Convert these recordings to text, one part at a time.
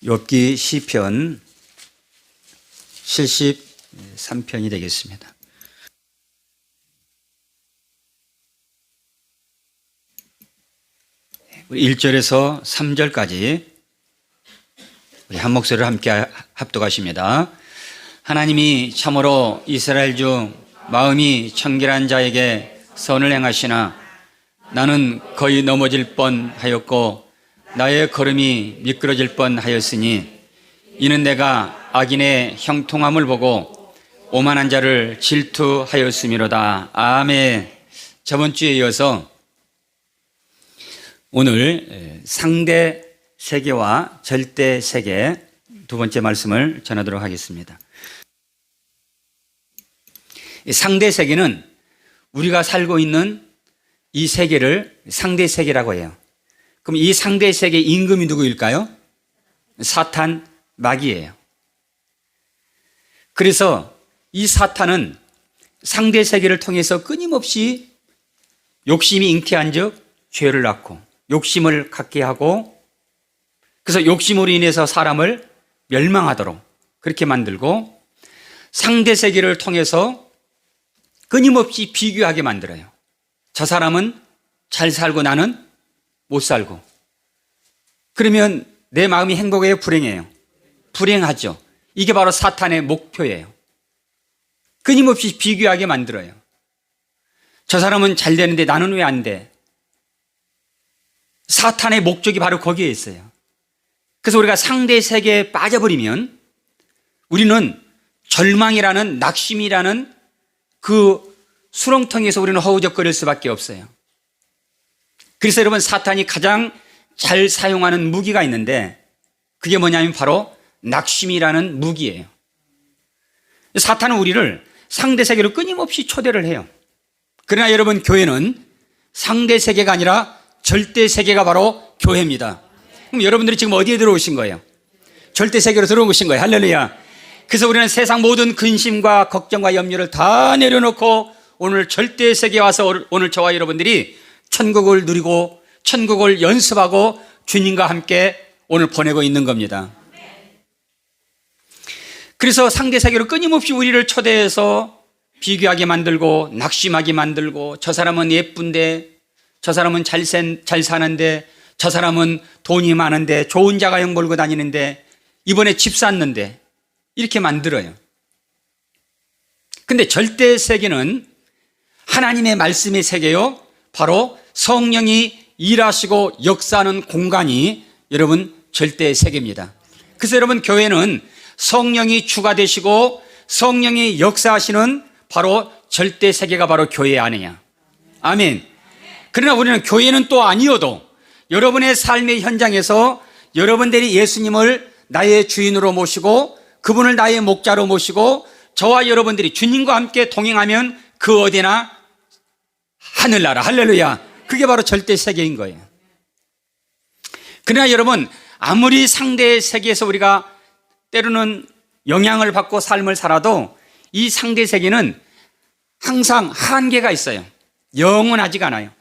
욥기 시편 73편이 되겠습니다. 우리 1절에서 3절까지 우리 한 목소리로 함께 합독하십니다. 하나님이 참으로 이스라엘 중 마음이 청결한 자에게 선을 행하시나 나는 거의 넘어질 뻔하였고 나의 걸음이 미끄러질 뻔하였으니 이는 내가 악인의 형통함을 보고 오만한 자를 질투하였음이로다. 아멘. 저번 주에 이어서 오늘 상대 세계와 절대 세계 두 번째 말씀을 전하도록 하겠습니다. 상대 세계는 우리가 살고 있는 이 세계를 상대 세계라고 해요. 그럼 이 상대 세계 임금이 누구일까요? 사탄, 마귀예요. 그래서 이 사탄은 상대 세계를 통해서 끊임없이 욕심이 잉태한 즉 죄를 낳고 욕심을 갖게 하고 그래서 욕심으로 인해서 사람을 멸망하도록 그렇게 만들고 상대 세계를 통해서 끊임없이 비교하게 만들어요. 저 사람은 잘 살고 나는 못 살고. 그러면 내 마음이 행복해요? 불행해요? 불행하죠. 이게 바로 사탄의 목표예요. 끊임없이 비교하게 만들어요. 저 사람은 잘 되는데 나는 왜 안 돼? 사탄의 목적이 바로 거기에 있어요. 그래서 우리가 상대 세계에 빠져버리면 우리는 절망이라는 낙심이라는 그 수렁텅이에서 우리는 허우적거릴 수밖에 없어요. 그래서 여러분 사탄이 가장 잘 사용하는 무기가 있는데 그게 뭐냐면 바로 낙심이라는 무기예요. 사탄은 우리를 상대 세계로 끊임없이 초대를 해요. 그러나 여러분 교회는 상대 세계가 아니라 절대 세계가 바로 교회입니다. 그럼 여러분들이 지금 어디에 들어오신 거예요? 절대 세계로 들어오신 거예요. 할렐루야. 그래서 우리는 세상 모든 근심과 걱정과 염려를 다 내려놓고 오늘 절대 세계에 와서 오늘 저와 여러분들이 천국을 누리고 천국을 연습하고 주님과 함께 오늘 보내고 있는 겁니다. 그래서 상대 세계로 끊임없이 우리를 초대해서 비교하게 만들고 낙심하게 만들고 저 사람은 예쁜데 저 사람은 잘 사는데 저 사람은 돈이 많은데 좋은 자가용 몰고 다니는데 이번에 집 샀는데 이렇게 만들어요. 근데 절대 세계는 하나님의 말씀의 세계요. 바로 성령이 일하시고 역사하는 공간이 여러분 절대 세계입니다. 그래서 여러분 교회는 성령이 주가 되시고 성령이 역사하시는 바로 절대 세계가 바로 교회 안에야. 아멘. 그러나 우리는 교회는 또 아니어도 여러분의 삶의 현장에서 여러분들이 예수님을 나의 주인으로 모시고 그분을 나의 목자로 모시고 저와 여러분들이 주님과 함께 동행하면 그 어디나 하늘나라. 할렐루야. 그게 바로 절대 세계인 거예요. 그러나 여러분 아무리 상대 세계에서 우리가 때로는 영향을 받고 삶을 살아도 이 상대 세계는 항상 한계가 있어요. 영원하지가 않아요.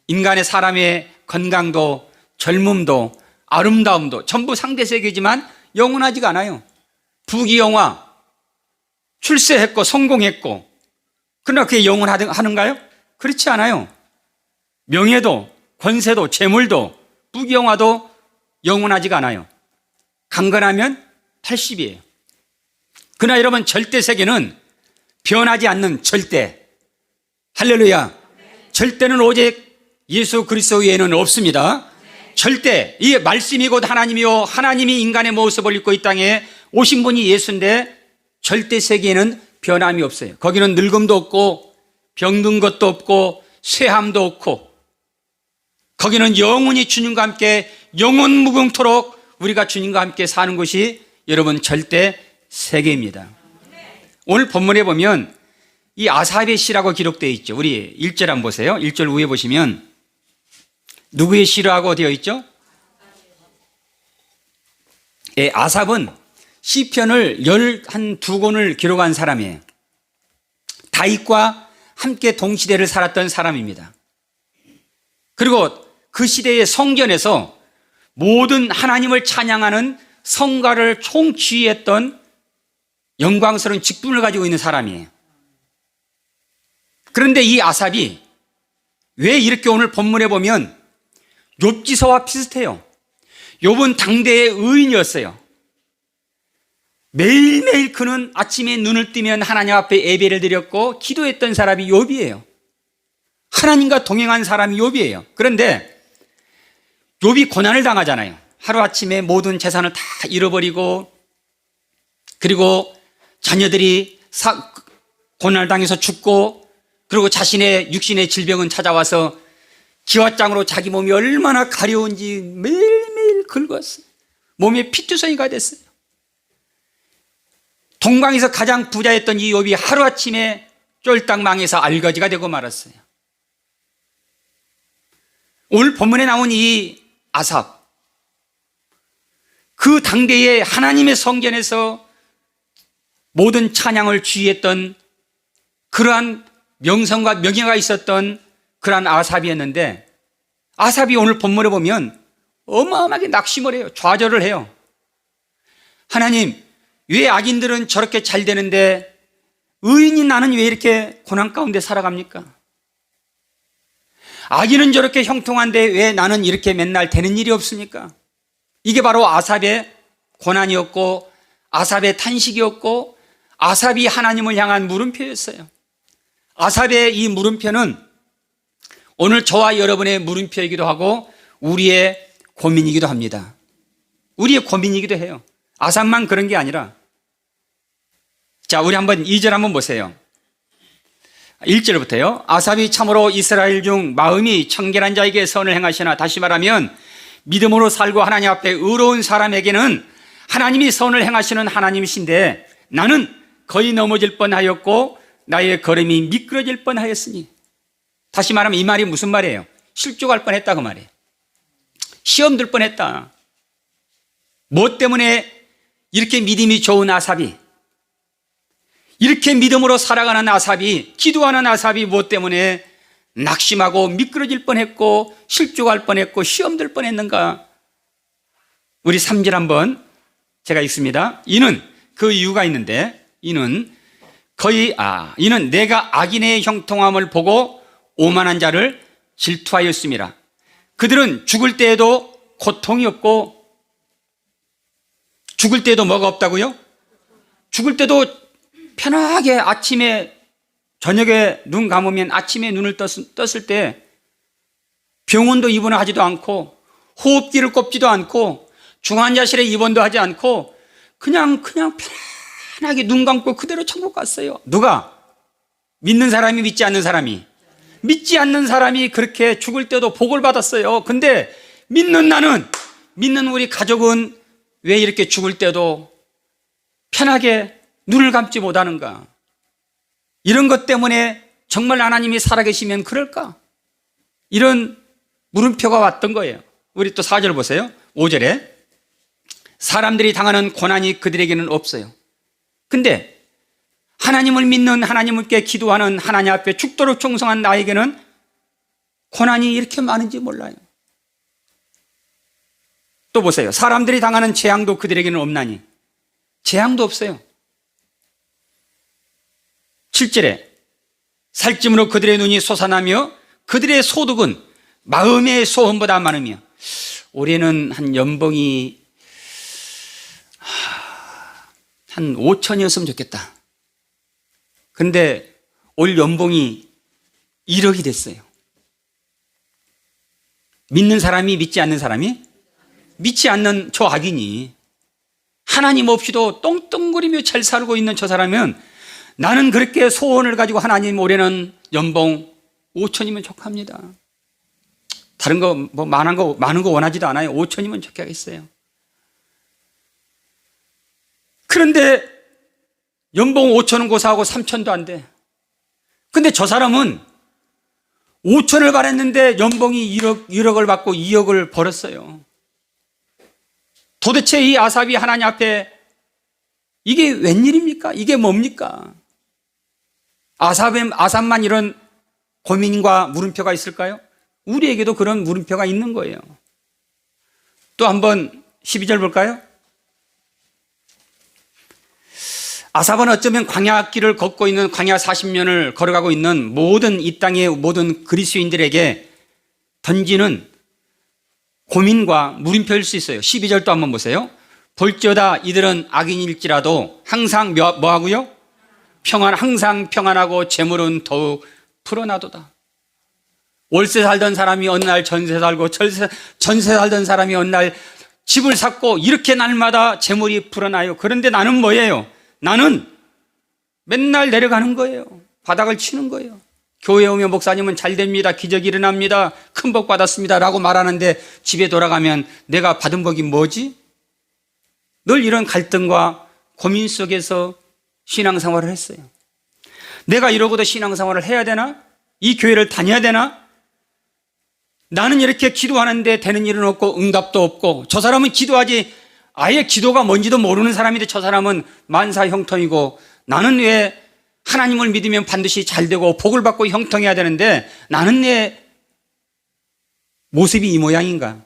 인간의 사람의 건강도 젊음도 아름다움도 전부 상대 세계지만 영원하지가 않아요. 부귀영화 출세했고 성공했고 그러나 그게 영원하는가요? 그렇지 않아요. 명예도 권세도 재물도 부귀영화도 영원하지가 않아요. 강건하면 80이에요. 그러나 여러분 절대 세계는 변하지 않는 절대. 할렐루야. 절대는 오직 예수 그리스도 외에는 없습니다. 절대 이 말씀이 곧 하나님이요 하나님이 인간의 모습을 입고 이 땅에 오신 분이 예수인데 절대 세계에는 변함이 없어요. 거기는 늙음도 없고 병든 것도 없고 쇠함도 없고 거기는 영원히 주님과 함께 영원 무궁토록 우리가 주님과 함께 사는 곳이 여러분 절대 세계입니다. 오늘 본문에 보면 이 아삽의 시라고 기록되어 있죠. 우리 1절 한번 보세요. 1절 위에 보시면 누구의 시라고 되어 있죠? 예, 아삽은 시편을 12권을 기록한 사람이에요. 다윗과 함께 동시대를 살았던 사람입니다. 그리고 그 시대의 성전에서 모든 하나님을 찬양하는 성가를 총지휘했던 영광스러운 직분을 가지고 있는 사람이에요. 그런데 이 아삽이 왜 이렇게 오늘 본문에 보면 욥기서와 비슷해요. 욥은 당대의 의인이었어요. 매일매일 그는 아침에 눈을 뜨면 하나님 앞에 예배를 드렸고 기도했던 사람이 욥이에요. 하나님과 동행한 사람이 욥이에요. 그런데 욥이 고난을 당하잖아요. 하루아침에 모든 재산을 다 잃어버리고, 그리고 자녀들이 고난을 당해서 죽고, 그리고 자신의 육신의 질병은 찾아와서 기왓장으로 자기 몸이 얼마나 가려운지 매일매일 긁었어요. 몸에 피투성이가 됐어요. 동방에서 가장 부자였던 이 욥이 하루아침에 쫄딱 망해서 알거지가 되고 말았어요. 오늘 본문에 나온 이 아삽, 그 당대에 하나님의 성전에서 모든 찬양을 지휘했던 그러한 명성과 명예가 있었던 그러한 아삽이었는데, 아삽이 오늘 본문에 보면 어마어마하게 낙심을 해요. 좌절을 해요. 하나님, 왜 악인들은 저렇게 잘 되는데 의인인 나는 왜 이렇게 고난 가운데 살아갑니까? 악인은 저렇게 형통한데 왜 나는 이렇게 맨날 되는 일이 없습니까? 이게 바로 아삽의 고난이었고, 아삽의 탄식이었고, 아삽이 하나님을 향한 물음표였어요. 아삽의 이 물음표는 오늘 저와 여러분의 물음표이기도 하고 우리의 고민이기도 합니다. 우리의 고민이기도 해요. 아삽만 그런 게 아니라, 자, 우리 한번 2절 한번 보세요. 1절부터요. 아삽이 참으로 이스라엘 중 마음이 청결한 자에게 선을 행하시나, 다시 말하면 믿음으로 살고 하나님 앞에 의로운 사람에게는 하나님이 선을 행하시는 하나님이신데 나는 거의 넘어질 뻔하였고 나의 걸음이 미끄러질 뻔하였으니. 다시 말하면 이 말이 무슨 말이에요? 실족할 뻔했다 그 말이에요. 시험 들 뻔했다. 뭐 때문에 이렇게 믿음이 좋은 아삽이, 이렇게 믿음으로 살아가는 아삽이, 기도하는 아삽이 뭐 때문에 낙심하고 미끄러질 뻔했고 실족할 뻔했고 시험 들 뻔했는가? 우리 3절 한번 제가 읽습니다. 이는 그 이유가 있는데, 이는 내가 악인의 형통함을 보고 오만한 자를 질투하였음이라. 그들은 죽을 때에도 고통이 없고, 죽을 때도 뭐가 없다고요? 죽을 때도 편하게 아침에, 저녁에 눈 감으면 아침에 눈을 떴을 때 병원도 입원하지도 않고 호흡기를 꼽지도 않고 중환자실에 입원도 하지 않고 그냥 편안하게 눈 감고 그대로 천국 갔어요. 누가? 믿는 사람이, 믿지 않는 사람이? 믿지 않는 사람이 그렇게 죽을 때도 복을 받았어요. 근데 믿는 나는, 믿는 우리 가족은 왜 이렇게 죽을 때도 편하게 눈을 감지 못하는가? 이런 것 때문에 정말 하나님이 살아계시면 그럴까? 이런 물음표가 왔던 거예요. 우리 또 4절 보세요. 5절에 사람들이 당하는 고난이 그들에게는 없어요. 근데 하나님을 믿는, 하나님께 기도하는, 하나님 앞에 죽도록 충성한 나에게는 고난이 이렇게 많은지 몰라요. 또 보세요. 사람들이 당하는 재앙도 그들에게는 없나니. 재앙도 없어요. 7절에 살찜으로 그들의 눈이 솟아나며 그들의 소득은 마음의 소원보다 많으며. 올해는 한 연봉이 한 5천이었으면 좋겠다. 근데 올 연봉이 1억이 됐어요. 믿는 사람이, 믿지 않는 사람이? 믿지 않는 저 악인이 하나님 없이도 똥똥거리며 잘 살고 있는 저 사람은, 나는 그렇게 소원을 가지고 하나님 올해는 연봉 5천이면 좋합니다. 다른 거 뭐 많은 거 원하지도 않아요. 5천이면 좋겠어요. 그런데 연봉 5천은 고사하고 3천도 안 돼. 근데 저 사람은 5천을 바랬는데 연봉이 1억을 받고 2억을 벌었어요. 도대체 이 아삽이 하나님 앞에 이게 웬일입니까? 이게 뭡니까? 아삽만 이런 고민과 물음표가 있을까요? 우리에게도 그런 물음표가 있는 거예요. 또 한번 12절 볼까요? 아삽은 어쩌면 광야길을 걷고 있는 광야 40년을 걸어가고 있는 모든 이 땅의 모든 그리스도인들에게 던지는 고민과 물음표일 수 있어요. 12절도 한번 보세요. 볼지어다 이들은 악인일지라도 항상 뭐 하고요? 항상 평안하고 재물은 더욱 풀어나도다. 월세 살던 사람이 어느 날 전세 살고 전세 살던 사람이 어느 날 집을 샀고 이렇게 날마다 재물이 풀어나요. 그런데 나는 뭐예요? 나는 맨날 내려가는 거예요. 바닥을 치는 거예요. 교회 오면 목사님은 잘 됩니다. 기적이 일어납니다. 큰 복 받았습니다. 라고 말하는데 집에 돌아가면 내가 받은 복이 뭐지? 늘 이런 갈등과 고민 속에서 신앙생활을 했어요. 내가 이러고도 신앙생활을 해야 되나? 이 교회를 다녀야 되나? 나는 이렇게 기도하는데 되는 일은 없고 응답도 없고, 저 사람은 기도하지 아예 기도가 뭔지도 모르는 사람인데 저 사람은 만사 형통이고, 나는 왜 하나님을 믿으면 반드시 잘 되고 복을 받고 형통해야 되는데 나는 내 모습이 이 모양인가?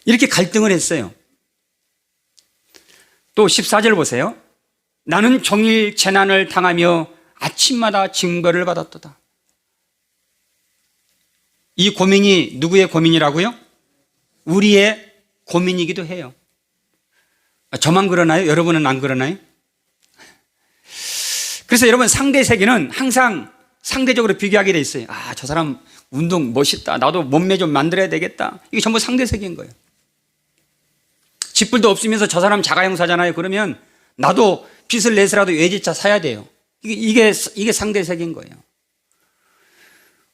이렇게 갈등을 했어요. 또 14절 보세요. 나는 종일 재난을 당하며 아침마다 징벌을 받았도다. 이 고민이 누구의 고민이라고요? 우리의 고민이기도 해요. 저만 그러나요? 여러분은 안 그러나요? 그래서 여러분, 상대 세계는 항상 상대적으로 비교하게 돼 있어요. 아, 저 사람 운동 멋있다. 나도 몸매 좀 만들어야 되겠다. 이게 전부 상대 세계인 거예요. 집불도 없으면서 저 사람 자가용사잖아요. 그러면 나도 빚을 내서라도 외제차 사야 돼요. 이게 상대 세계인 거예요.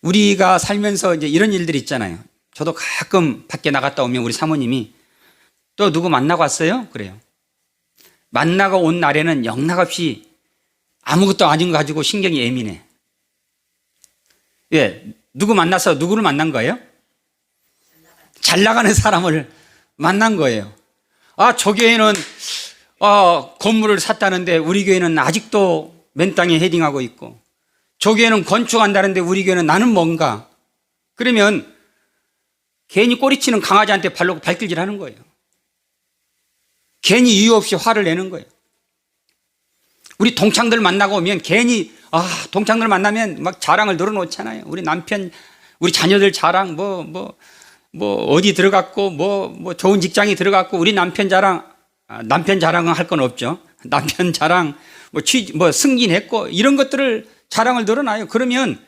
우리가 살면서 이제 이런 일들이 있잖아요. 저도 가끔 밖에 나갔다 오면 우리 사모님이 또 누구 만나고 왔어요? 그래요. 만나고 온 날에는 영락없이 아무것도 아닌 거 가지고 신경이 예민해. 왜? 누구 만나서 누구를 만난 거예요? 잘 나가는 사람을 만난 거예요. 아, 저 교회는 건물을 샀다는데 우리 교회는 아직도 맨 땅에 헤딩하고 있고, 저 교회는 건축한다는데 우리 교회는 나는 뭔가. 그러면 괜히 꼬리치는 강아지한테 발로 발길질 하는 거예요. 괜히 이유 없이 화를 내는 거예요. 우리 동창들 만나고 오면 괜히 동창들 만나면 막 자랑을 늘어놓잖아요. 우리 남편, 우리 자녀들 자랑, 어디 들어갔고, 좋은 직장이 들어갔고, 우리 남편 자랑, 남편 자랑은 할 건 없죠. 남편 자랑, 승진했고, 이런 것들을 자랑을 늘어놔요. 그러면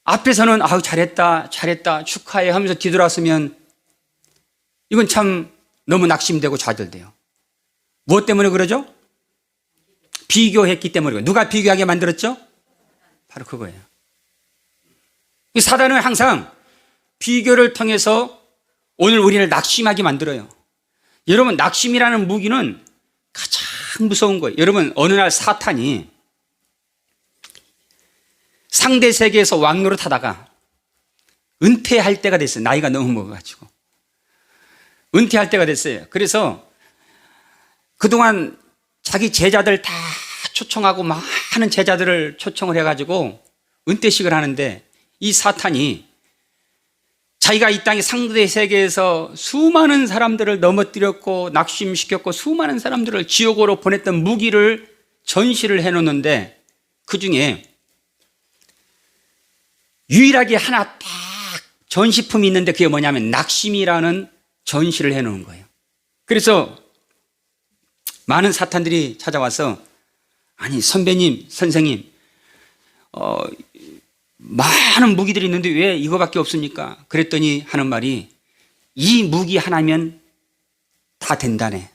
앞에서는 잘했다, 축하해 하면서 뒤돌아서면 이건 참 너무 낙심되고 좌절돼요. 무엇 때문에 그러죠? 비교했기 때문에. 누가 비교하게 만들었죠? 바로 그거예요. 사단은 항상 비교를 통해서 오늘 우리를 낙심하게 만들어요. 여러분, 낙심이라는 무기는 가장 무서운 거예요. 여러분, 어느 날 사탄이 상대 세계에서 왕노릇 하다가 은퇴할 때가 됐어요. 나이가 너무 먹어가지고 은퇴할 때가 됐어요. 그래서 그동안 자기 제자들 다 초청하고 많은 제자들을 초청을 해가지고 은퇴식을 하는데, 이 사탄이 자기가 이 땅의 상대 세계에서 수많은 사람들을 넘어뜨렸고 낙심시켰고 수많은 사람들을 지옥으로 보냈던 무기를 전시를 해놓는데, 그 중에 유일하게 하나 딱 전시품이 있는데 그게 뭐냐면 낙심이라는 전시를 해놓은 거예요. 그래서 많은 사탄들이 찾아와서, 아니 선배님, 선생님, 많은 무기들이 있는데 왜 이거밖에 없습니까? 그랬더니 하는 말이, 이 무기 하나면 다 된다네.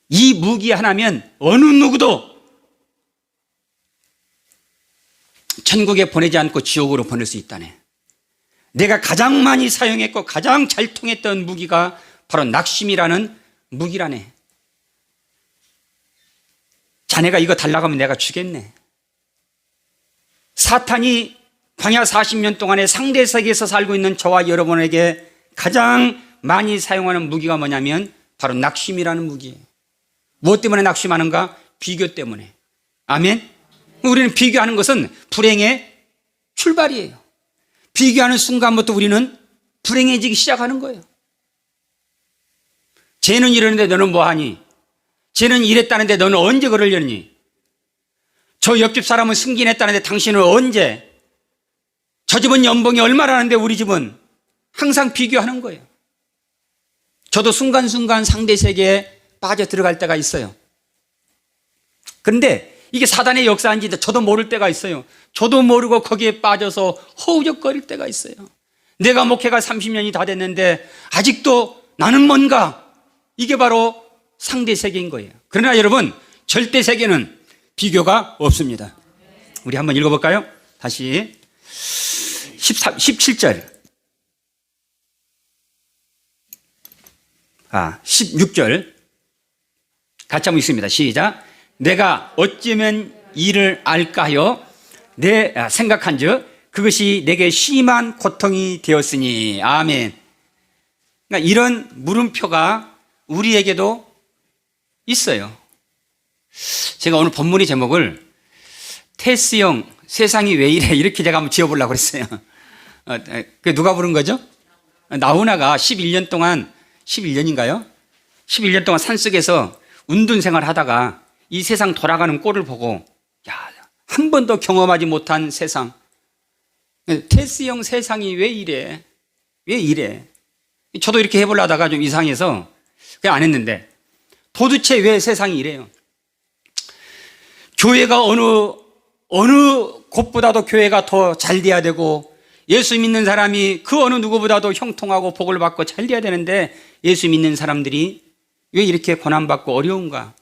이 무기 하나면 어느 누구도 천국에 보내지 않고 지옥으로 보낼 수 있다네. 내가 가장 많이 사용했고 가장 잘 통했던 무기가 바로 낙심이라는 무기라네. 자네가 이거 달라고 하면 내가 주겠네. 사탄이 광야 40년 동안에 상대 세계에서 살고 있는 저와 여러분에게 가장 많이 사용하는 무기가 뭐냐면 바로 낙심이라는 무기예요. 무엇 때문에 낙심하는가? 비교 때문에. 아멘? 우리는 비교하는 것은 불행의 출발이에요. 비교하는 순간부터 우리는 불행해지기 시작하는 거예요. 쟤는 이러는데 너는 뭐하니? 쟤는 이랬다는데 너는 언제 그러려니? 저 옆집 사람은 승진했다는데 당신은 언제? 저 집은 연봉이 얼마라는데 우리 집은? 항상 비교하는 거예요. 저도 순간순간 상대 세계에 빠져 들어갈 때가 있어요. 그런데 이게 사단의 역사인지 저도 모를 때가 있어요. 저도 모르고 거기에 빠져서 허우적거릴 때가 있어요. 내가 목회가 30년이 다 됐는데 아직도 나는 뭔가? 이게 바로 상대 세계인 거예요. 그러나 여러분, 절대 세계는 비교가 없습니다. 우리 한번 읽어볼까요? 다시 17절 16절 같이 한번 읽습니다. 시작. 내가 어찌면 이를 알까요? 생각한 즉 그것이 내게 심한 고통이 되었으니. 아멘. 그러니까 이런 물음표가 우리에게도 있어요. 제가 오늘 본문의 제목을 테스형 세상이 왜 이래 이렇게 제가 한번 지어보려고 그랬어요. 누가 부른 거죠? 나훈아가 11년 동안 11년인가요? 11년 동안 산속에서 운둔 생활을 하다가 이 세상 돌아가는 꼴을 보고 한 번도 경험하지 못한 세상, 테스형 세상이 왜 이래? 왜 이래? 저도 이렇게 해보려 하다가 좀 이상해서 그냥 안 했는데 도대체 왜 세상이 이래요? 교회가 어느 곳보다도 교회가 더 잘 돼야 되고 예수 믿는 사람이 그 어느 누구보다도 형통하고 복을 받고 잘 돼야 되는데 예수 믿는 사람들이 왜 이렇게 고난받고 어려운가?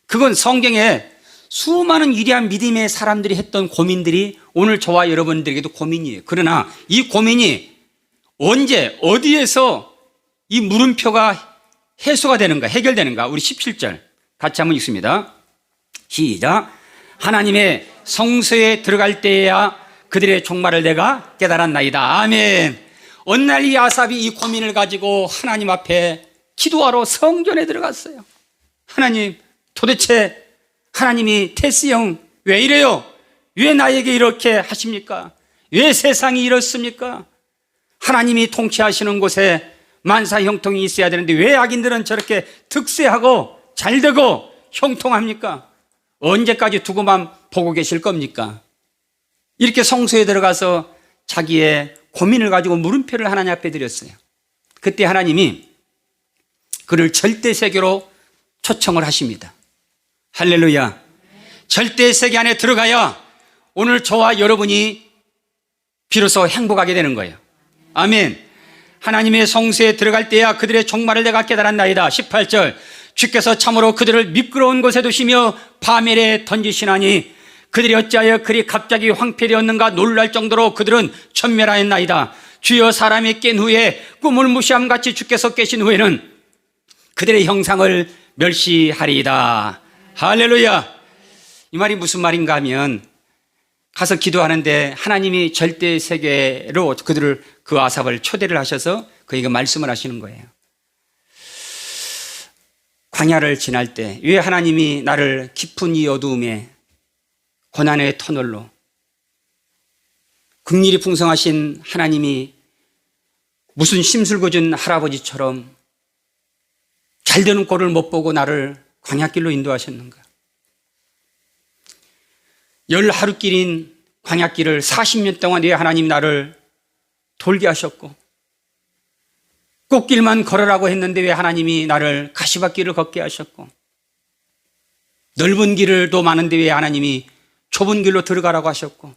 그건 성경에 수많은 위대한 믿음의 사람들이 했던 고민들이 오늘 저와 여러분들에게도 고민이에요. 그러나 이 고민이 언제 어디에서 이 물음표가 해소가 되는가, 해결되는가? 우리 17절 같이 한번 읽습니다. 시작. 하나님의 성소에 들어갈 때에야 그들의 종말을 내가 깨달았나이다. 아멘. 어느 날 이 아삽이 이 고민을 가지고 하나님 앞에 기도하러 성전에 들어갔어요. 하나님, 도대체 하나님이 테스형 왜 이래요? 왜 나에게 이렇게 하십니까? 왜 세상이 이렇습니까? 하나님이 통치하시는 곳에 만사 형통이 있어야 되는데 왜 악인들은 저렇게 득세하고 잘되고 형통합니까? 언제까지 두고만 보고 계실 겁니까? 이렇게 성소에 들어가서 자기의 고민을 가지고 물음표를 하나님 앞에 드렸어요. 그때 하나님이 그를 절대 세계로 초청을 하십니다. 할렐루야. 절대 세계 안에 들어가야 오늘 저와 여러분이 비로소 행복하게 되는 거예요. 아멘. 하나님의 성소에 들어갈 때야 그들의 종말을 내가 깨달았나이다. 18절 주께서 참으로 그들을 미끄러운 곳에 두시며 파멸에 던지시나니 그들이 어찌하여 그리 갑자기 황폐되었는가 놀랄 정도로 그들은 천멸하였나이다. 주여 사람이 깬 후에 꿈을 무시함같이 주께서 깨신 후에는 그들의 형상을 멸시하리이다. 할렐루야. 이 말이 무슨 말인가 하면 가서 기도하는데 하나님이 절대 세계로 그들을 그 아삽을 초대를 하셔서 그에게 말씀을 하시는 거예요. 광야를 지날 때 왜 하나님이 나를 깊은 이 어두움에 고난의 터널로 긍휼이 풍성하신 하나님이 무슨 심술궂은 할아버지처럼 잘되는 꼴을 못 보고 나를 광야길로 인도하셨는가? 10하루길인 광야길을 40년 동안 왜 하나님이 나를 돌게 하셨고 꽃길만 걸으라고 했는데 왜 하나님이 나를 가시밭길을 걷게 하셨고 넓은 길도 많은데 왜 하나님이 좁은 길로 들어가라고 하셨고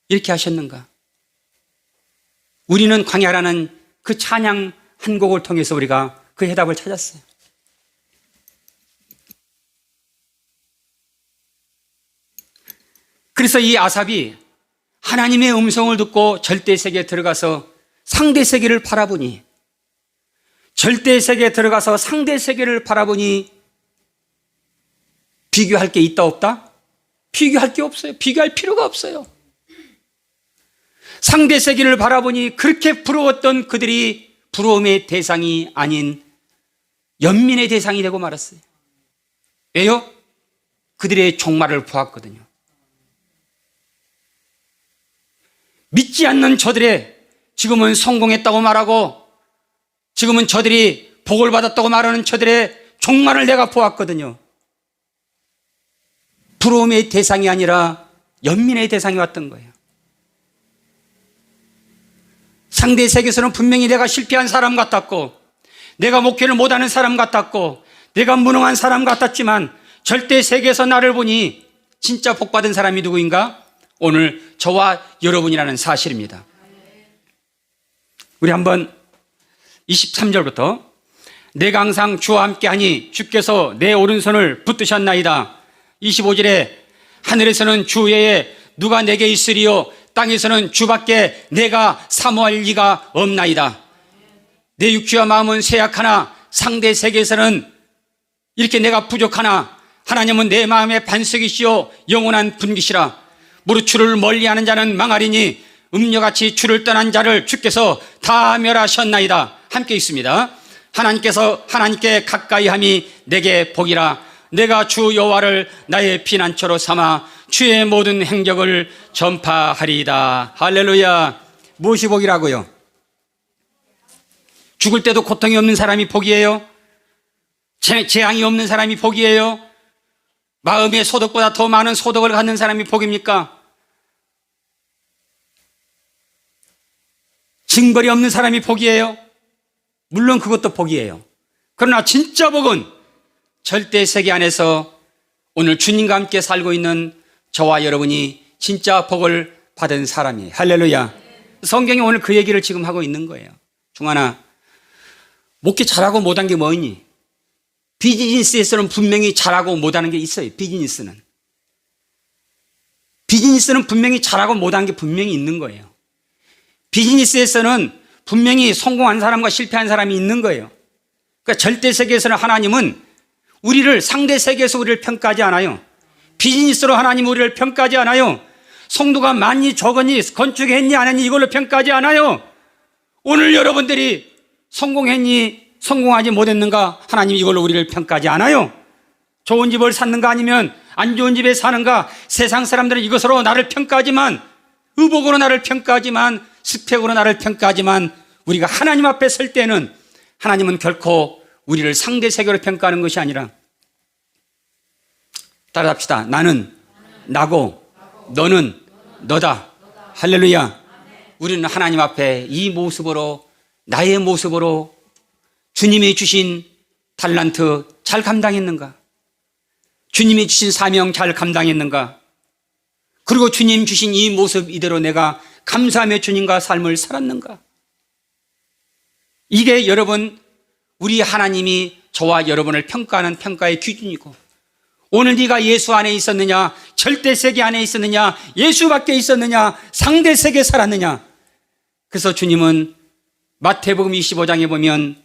이렇게 하셨는가? 우리는 광야라는 그 찬양 한 곡을 통해서 우리가 그 해답을 찾았어요. 그래서 이 아삽이 하나님의 음성을 듣고 절대세계에 들어가서 상대세계를 바라보니 절대세계에 들어가서 상대세계를 바라보니 비교할 게 있다 없다? 비교할 게 없어요. 비교할 필요가 없어요. 상대세계를 바라보니 그렇게 부러웠던 그들이 부러움의 대상이 아닌 연민의 대상이 되고 말았어요. 왜요? 그들의 종말을 보았거든요. 믿지 않는 저들의 지금은 성공했다고 말하고 지금은 저들이 복을 받았다고 말하는 저들의 종말을 내가 보았거든요. 부러움의 대상이 아니라 연민의 대상이 왔던 거예요. 상대 세계에서는 분명히 내가 실패한 사람 같았고, 내가 목회를 못하는 사람 같았고, 내가 무능한 사람 같았지만, 절대 세계에서 나를 보니 진짜 복받은 사람이 누구인가? 오늘 저와 여러분이라는 사실입니다. 우리 한번 23절부터 내가 항상 주와 함께하니 주께서 내 오른손을 붙드셨나이다. 25절에 하늘에서는 주 외에 누가 내게 있으리요 땅에서는 주밖에 내가 사모할 리가 없나이다. 내 육체와 마음은 쇠약하나 상대 세계에서는 이렇게 내가 부족하나 하나님은 내 마음의 반석이시요 영원한 분기시라. 무릇 주를 멀리하는 자는 망하리니 음녀같이 주를 떠난 자를 주께서 다 멸하셨나이다. 함께 있습니다. 하나님께 가까이함이 내게 복이라. 내가 주 여호와를 나의 피난처로 삼아 주의 모든 행적을 전파하리이다. 할렐루야. 무엇이 복이라고요? 죽을 때도 고통이 없는 사람이 복이에요? 재앙이 없는 사람이 복이에요? 마음의 소득보다 더 많은 소득을 갖는 사람이 복입니까? 징벌이 없는 사람이 복이에요? 물론 그것도 복이에요. 그러나 진짜 복은 절대 세계 안에서 오늘 주님과 함께 살고 있는 저와 여러분이 진짜 복을 받은 사람이에요. 할렐루야. 성경이 오늘 그 얘기를 지금 하고 있는 거예요. 중하나, 목회 잘하고 못한 게 뭐니? 비즈니스에서는 분명히 잘하고 못하는 게 있어요. 비즈니스는 분명히 잘하고 못한 게 분명히 있는 거예요. 비즈니스에서는 분명히 성공한 사람과 실패한 사람이 있는 거예요. 그러니까 절대 세계에서는 하나님은 우리를, 상대 세계에서 우리를 평가하지 않아요. 비즈니스로 하나님은 우리를 평가하지 않아요. 성도가 많이 적으니, 건축했니 안 했니 이걸로 평가하지 않아요. 오늘 여러분들이 성공했니 성공하지 못했는가, 하나님이 이걸로 우리를 평가하지 않아요. 좋은 집을 샀는가 아니면 안 좋은 집에 사는가, 세상 사람들은 이것으로 나를 평가하지만, 의복으로 나를 평가하지만, 스펙으로 나를 평가하지만, 우리가 하나님 앞에 설 때는 하나님은 결코 우리를 상대 세계로 평가하는 것이 아니라, 따라합시다. 나는 나고 너는 너다. 할렐루야. 우리는 하나님 앞에 이 모습으로, 나의 모습으로 주님이 주신 달란트 잘 감당했는가? 주님이 주신 사명 잘 감당했는가? 그리고 주님 주신 이 모습 이대로 내가 감사하며 주님과 삶을 살았는가? 이게 여러분, 우리 하나님이 저와 여러분을 평가하는 평가의 기준이고, 오늘 네가 예수 안에 있었느냐, 절대 세계 안에 있었느냐, 예수 밖에 있었느냐, 상대 세계에 살았느냐. 그래서 주님은 마태복음 25장에 보면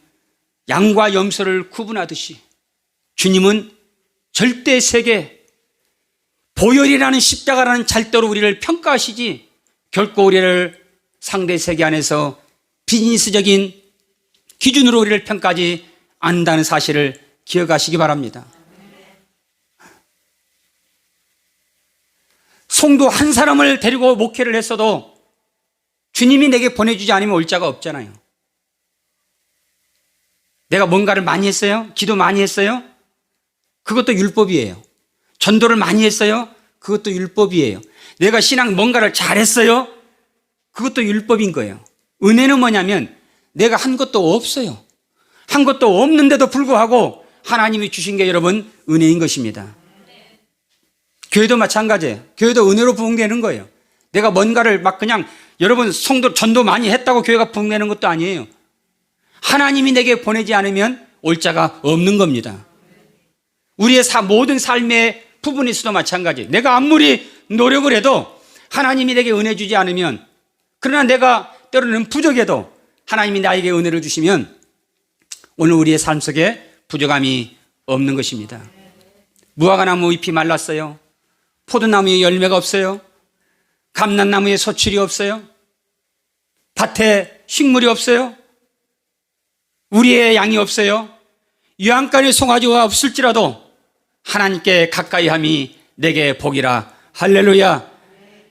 양과 염소를 구분하듯이 주님은 절대 세계, 보혈이라는 십자가라는 잣대로 우리를 평가하시지, 결코 우리를 상대 세계 안에서 비즈니스적인 기준으로 우리를 평가하지 않는다는 사실을 기억하시기 바랍니다. 성도 한 사람을 데리고 목회를 했어도 주님이 내게 보내주지 않으면 올 자가 없잖아요. 내가 뭔가를 많이 했어요? 기도 많이 했어요? 그것도 율법이에요. 전도를 많이 했어요? 그것도 율법이에요. 내가 신앙 뭔가를 잘했어요? 그것도 율법인 거예요. 은혜는 뭐냐면 내가 한 것도 없어요. 한 것도 없는데도 불구하고 하나님이 주신 게 여러분 은혜인 것입니다. 교회도 마찬가지예요. 교회도 은혜로 부흥되는 거예요. 내가 뭔가를 막 그냥, 여러분 성도 전도 많이 했다고 교회가 부흥되는 것도 아니에요. 하나님이 내게 보내지 않으면 올 자가 없는 겁니다. 우리의 모든 삶의 부분에서도 마찬가지. 내가 아무리 노력을 해도 하나님이 내게 은혜 주지 않으면, 그러나 내가 때로는 부족해도 하나님이 나에게 은혜를 주시면 오늘 우리의 삶 속에 부족함이 없는 것입니다. 무화과나무 잎이 말랐어요. 포도나무에 열매가 없어요. 감람나무에 소출이 없어요. 밭에 식물이 없어요. 우리의 양이 없어요. 유황가에 송아지가 없을지라도 하나님께 가까이함이 내게 복이라. 할렐루야.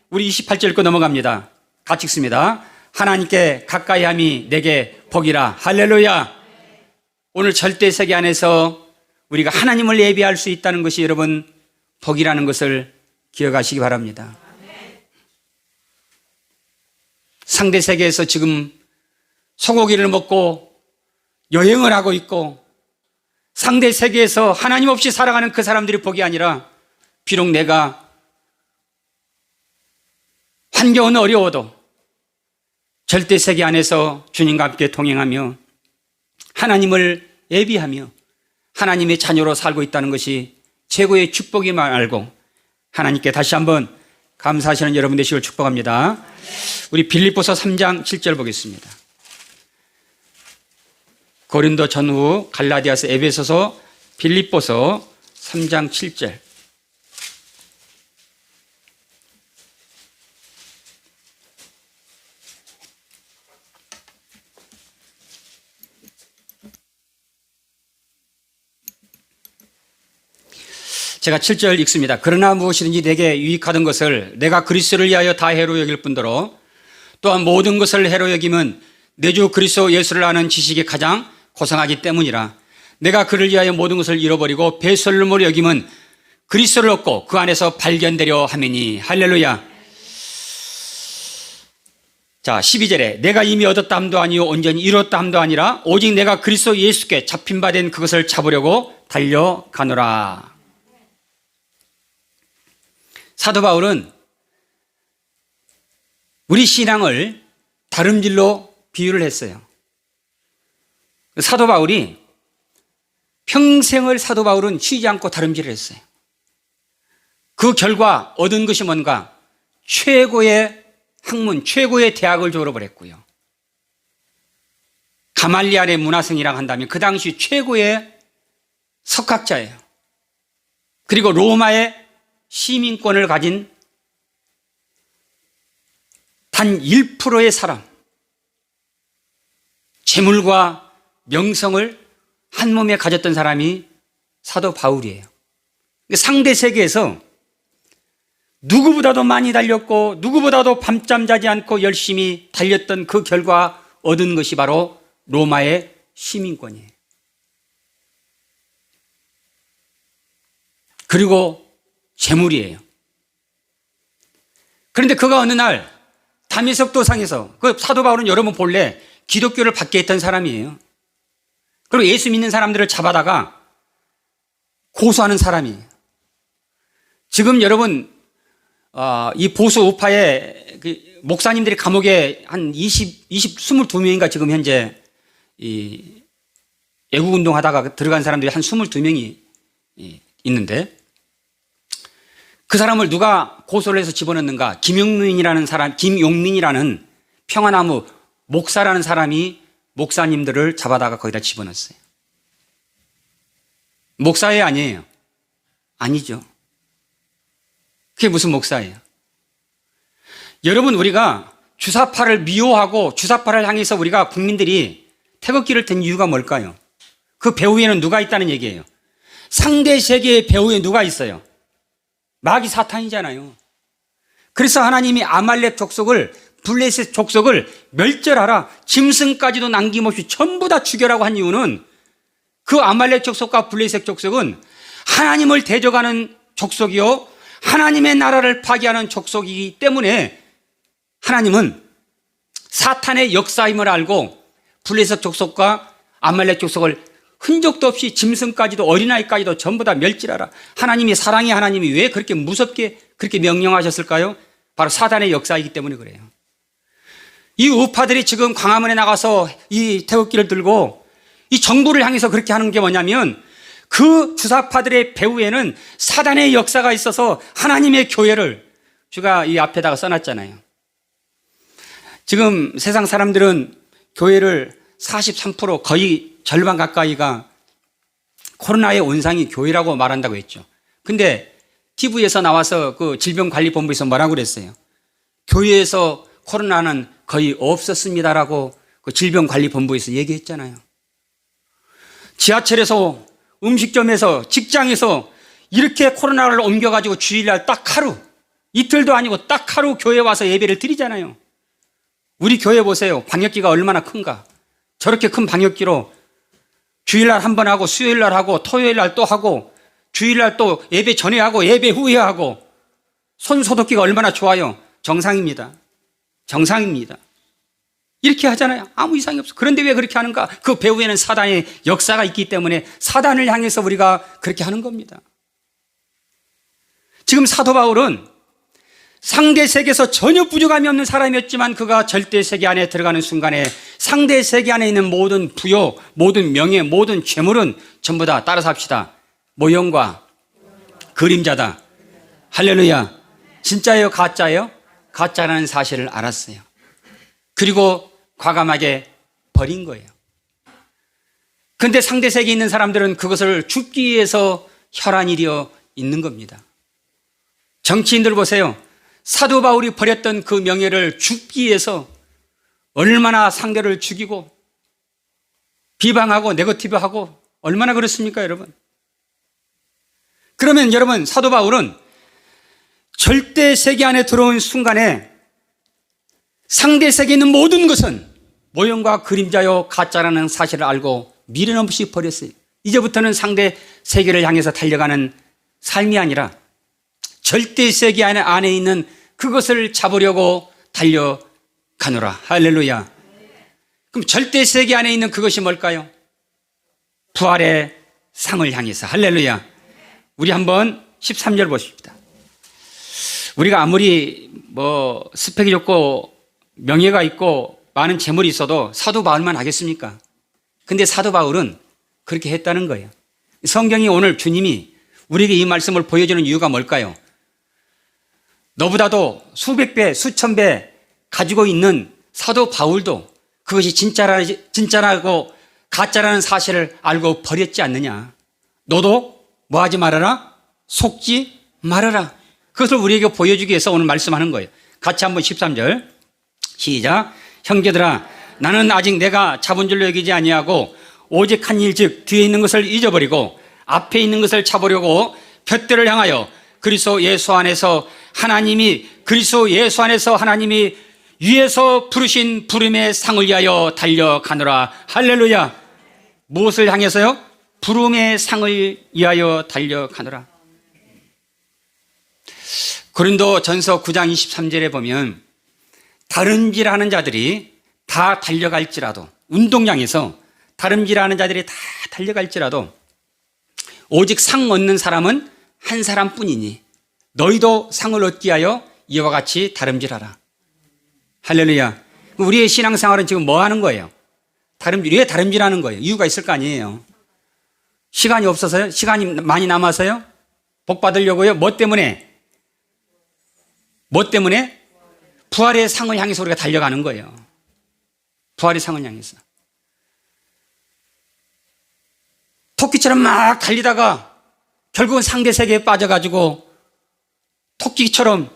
우리 28절 읽고 넘어갑니다. 같이 읽습니다. 하나님께 가까이함이 내게 복이라. 할렐루야. 오늘 절대 세계 안에서 우리가 하나님을 예배할 수 있다는 것이 여러분 복이라는 것을 기억하시기 바랍니다. 상대 세계에서 지금 소고기를 먹고 여행을 하고 있고 상대 세계에서 하나님 없이 살아가는 그 사람들이 복이 아니라 비록 내가 환경은 어려워도 절대 세계 안에서 주님과 함께 동행하며 하나님을 예비하며 하나님의 자녀로 살고 있다는 것이 최고의 축복임을 알고 하나님께 다시 한번 감사하시는 여러분 되시길 축복합니다. 우리 빌립보서 3장 7절 보겠습니다. 고린도 전후 갈라디아서 에베소서 빌립보서 3장 7절. 제가 7절 읽습니다. 그러나 무엇이든지 내게 유익하던 것을 내가 그리스도를 위하여 다 해로 여길 뿐더러 또한 모든 것을 해로 여김은 내 주 그리스도 예수를 아는 지식이 가장 고상하기 때문이라. 내가 그를 위하여 모든 것을 잃어버리고 배설물로 여김은 그리스도를 얻고 그 안에서 발견되려 함이니. 할렐루야. 자, 12절에 내가 이미 얻었다 함도 아니요 온전히 이뤘다 함도 아니라 오직 내가 그리스도 예수께 잡힌 바 된 그것을 잡으려고 달려가노라. 사도 바울은 우리 신앙을 다름질로 비유를 했어요. 사도 바울이 평생을 사도 바울은 쉬지 않고 다름질을 했어요. 그 결과 얻은 것이 뭔가? 최고의 학문, 최고의 대학을 졸업을 했고요. 가말리알의 문화생이라고 한다면 그 당시 최고의 석학자예요. 그리고 로마의 시민권을 가진 단 1%의 사람, 재물과 명성을 한 몸에 가졌던 사람이 사도 바울이에요. 상대 세계에서 누구보다도 많이 달렸고 누구보다도 밤잠 자지 않고 열심히 달렸던 그 결과 얻은 것이 바로 로마의 시민권이에요. 그리고 재물이에요. 그런데 그가 어느 날 다메섹 도상에서, 그 사도 바울은 여러분 본래 기독교를 받게 했던 사람이에요. 그리고 예수 믿는 사람들을 잡아다가 고소하는 사람이에요. 지금 여러분 이 보수 우파의 그 목사님들이 감옥에 한 22명인가 지금 현재 이 애국운동 하다가 들어간 사람들이 한 22명이 있는데 그 사람을 누가 고소를 해서 집어넣는가? 김용민이라는 평화나무 목사라는 사람이 목사님들을 잡아다가 거기다 집어넣었어요. 목사예요, 아니에요? 아니죠. 그게 무슨 목사예요? 여러분, 우리가 주사파를 미워하고 주사파를 향해서 우리가 국민들이 태극기를 든 이유가 뭘까요? 그 배후에는 누가 있다는 얘기예요. 상대 세계의 배후에 누가 있어요? 마귀 사탄이잖아요. 그래서 하나님이 아말렉 족속을, 블레셋 족속을 멸절하라, 짐승까지도 남김없이 전부 다 죽여라고 한 이유는 그 아말렉 족속과 블레셋 족속은 하나님을 대적하는 족속이요 하나님의 나라를 파괴하는 족속이기 때문에 하나님은 사탄의 역사임을 알고 블레셋 족속과 아말렉 족속을 흔적도 없이 짐승까지도 어린아이까지도 전부 다 멸절하라. 하나님이 사랑의 하나님이 왜 그렇게 무섭게 그렇게 명령하셨을까요? 바로 사단의 역사이기 때문에 그래요. 이 우파들이 지금 광화문에 나가서 이 태극기를 들고 이 정부를 향해서 그렇게 하는 게 뭐냐면 그 주사파들의 배후에는 사단의 역사가 있어서 하나님의 교회를 주가 이 앞에다가 써놨잖아요. 지금 세상 사람들은 교회를 43% 거의 절반 가까이가 코로나의 원상이 교회라고 말한다고 했죠. 근데 TV에서 나와서 그 질병관리본부에서 뭐라고 그랬어요? 교회에서 코로나는 거의 없었습니다라고 그 질병관리본부에서 얘기했잖아요. 지하철에서, 음식점에서, 직장에서 이렇게 코로나를 옮겨가지고 주일날 딱 하루, 이틀도 아니고 딱 하루 교회 와서 예배를 드리잖아요. 우리 교회 보세요. 방역기가 얼마나 큰가. 저렇게 큰 방역기로 주일날 한 번 하고 수요일날 하고 토요일날 또 하고 주일날 또 예배 전에 하고 예배 후에 하고 손 소독기가 얼마나 좋아요. 정상입니다. 정상입니다. 이렇게 하잖아요. 아무 이상이 없어. 그런데 왜 그렇게 하는가? 그 배후에는 사단의 역사가 있기 때문에 사단을 향해서 우리가 그렇게 하는 겁니다. 지금 사도 바울은 상대 세계에서 전혀 부족함이 없는 사람이었지만 그가 절대 세계 안에 들어가는 순간에 상대 세계 안에 있는 모든 부요, 모든 명예, 모든 재물은 전부 다 따라서 합시다. 모형과 그림자다. 할렐루야. 진짜예요? 가짜예요? 가짜라는 사실을 알았어요. 그리고 과감하게 버린 거예요. 그런데 상대 세계에 있는 사람들은 그것을 죽기 위해서 혈안이 되어 있는 겁니다. 정치인들 보세요. 사도 바울이 버렸던 그 명예를 죽기 위해서 얼마나 상대를 죽이고 비방하고 네거티브하고 얼마나 그렇습니까, 여러분? 그러면 여러분, 사도 바울은 절대 세계 안에 들어온 순간에 상대 세계에 있는 모든 것은 모형과 그림자요 가짜라는 사실을 알고 미련 없이 버렸어요. 이제부터는 상대 세계를 향해서 달려가는 삶이 아니라 절대 세계 안에 있는 그것을 잡으려고 달려가노라. 할렐루야. 그럼 절대 세계 안에 있는 그것이 뭘까요? 부활의 상을 향해서. 할렐루야. 우리 한번 13절 보십시다. 우리가 아무리 스펙이 좋고 명예가 있고 많은 재물이 있어도 사도 바울만 하겠습니까? 근데 사도 바울은 그렇게 했다는 거예요. 성경이 오늘 주님이 우리에게 이 말씀을 보여주는 이유가 뭘까요? 너보다도 수백 배, 수천 배 가지고 있는 사도 바울도 그것이 진짜라고 가짜라는 사실을 알고 버렸지 않느냐. 너도 뭐 하지 말아라? 속지 말아라. 그것을 우리에게 보여주기 위해서 오늘 말씀하는 거예요. 같이 한번 13절 시작. 형제들아, 나는 아직 내가 잡은 줄로 여기지 아니하고 오직 한 일 즉 뒤에 있는 것을 잊어버리고 앞에 있는 것을 잡으려고 푯대를 향하여 그리스도 예수 안에서 하나님이 위에서 부르신 부름의 상을 위하여 달려가노라. 할렐루야. 무엇을 향해서요? 부름의 상을 위하여 달려가노라. 고린도전서 9장 23절에 보면 다름질하는 자들이 다 달려갈지라도, 운동장에서 다름질하는 자들이 다 달려갈지라도 오직 상 얻는 사람은 한 사람뿐이니 너희도 상을 얻기 위하여 이와 같이 다름질하라. 할렐루야. 우리의 신앙생활은 지금 뭐 하는 거예요? 왜 다름질하는 거예요? 이유가 있을 거 아니에요. 시간이 없어서요? 시간이 많이 남아서요? 복 받으려고요? 뭐 때문에? 부활의 상을 향해서 우리가 달려가는 거예요. 부활의 상을 향해서. 토끼처럼 막 달리다가 결국은 상대 세계에 빠져가지고 토끼처럼